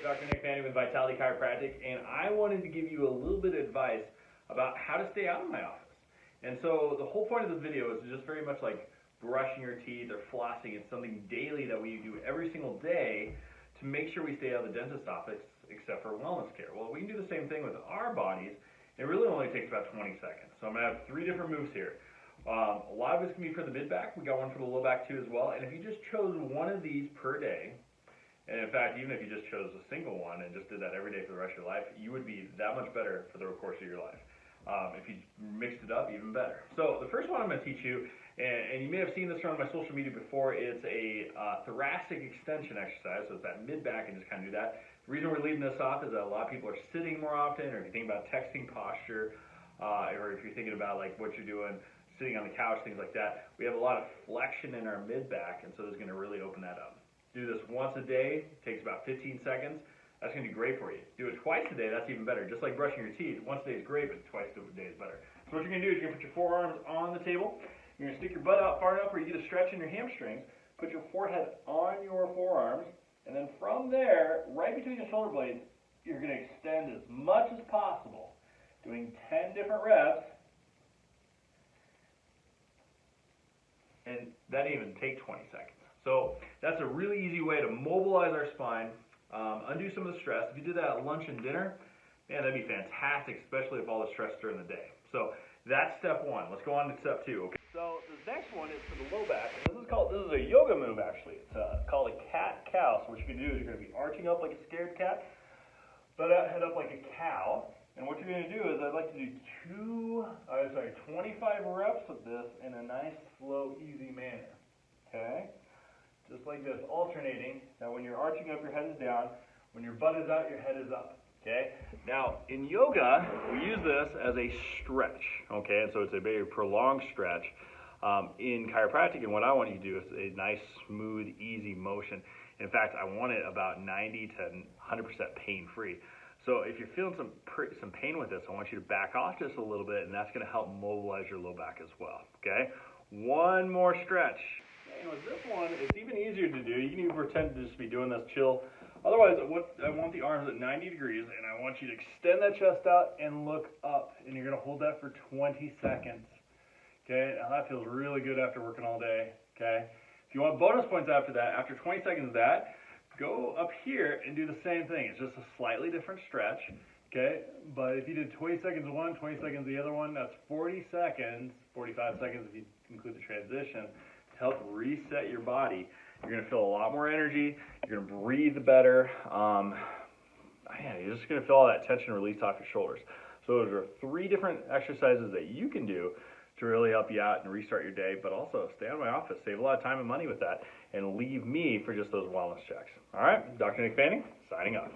Dr. Nick Fanning with Vitality Chiropractic, and I wanted to give you a little bit of advice about how to stay out of my office. And so the whole point of this video is just very much like brushing your teeth or flossing. It's something daily that we do every single day to make sure we stay out of the dentist's office, except for wellness care. Well, we can do the same thing with our bodies. It really only takes about 20 seconds. So I'm going to have 3 different moves here. A lot of it's going to be for the mid-back. We got one for the low back too as well. And if you just chose one of these per day, and in fact, even if you just chose a single one and just did that every day for the rest of your life, you would be that much better for the course of your life. If you mixed it up, even better. So the first one I'm going to teach you, and you may have seen this on my social media before, it's a thoracic extension exercise. So it's that mid-back and just kind of do that. The reason we're leading this off is that a lot of people are sitting more often, or if you think about texting posture, or if you're thinking about like what you're doing, sitting on the couch, things like that, we have a lot of flexion in our mid-back, and so this is going to really open that up. Do this once a day, takes about 15 seconds. That's going to be great for you. Do it twice a day, that's even better. Just like brushing your teeth, once a day is great, but twice a day is better. So what you're going to do is you're going to put your forearms on the table. You're going to stick your butt out far enough where you get a stretch in your hamstrings. Put your forehead on your forearms, and then from there, right between your shoulder blades, you're going to extend as much as possible, doing 10 different reps. And that didn't even take 20 seconds. So that's a really easy way to mobilize our spine, undo some of the stress. If you did that at lunch and dinner, man, that'd be fantastic, especially if all the stress during the day. So that's step 1. Let's go on to step 2. Okay. So the next one is for the low back, and this is a yoga move actually. It's called a cat-cow. So what you can do is you're going to be arching up like a scared cat, butt out, head up like a cow. And what you're going to do is I'd like to do 25 reps of this in a nice, slow, easy manner. Okay? Just like this, alternating. Now when you're arching up, your head is down. When your butt is out, your head is up. Okay? Now in yoga, we use this as a stretch. Okay? And so it's a very prolonged stretch. In chiropractic, and what I want you to do is a nice, smooth, easy motion. In fact, I want it about 90 to 100% pain-free. So if you're feeling some pain with this, I want you to back off just a little bit, and that's going to help mobilize your low back as well. Okay? One more stretch. And with this one, it's even easier to do. You can even pretend to just be doing this chill. Otherwise, I want the arms at 90 degrees, and I want you to extend that chest out and look up. And you're going to hold that for 20 seconds. Okay? Now that feels really good after working all day. Okay? If you want bonus points after that, after 20 seconds of that, go up here and do the same thing. It's just a slightly different stretch, okay? But if you did 20 seconds one, 20 seconds the other one, that's 40 seconds, 45 seconds if you include the transition, to help reset your body. You're going to feel a lot more energy. You're going to breathe better. You're just going to feel all that tension released off your shoulders. So those are 3 different exercises that you can do to really help you out and restart your day, but also stay out of my office, save a lot of time and money with that, and leave me for just those wellness checks. All right, Dr. Nick Fanning, signing off.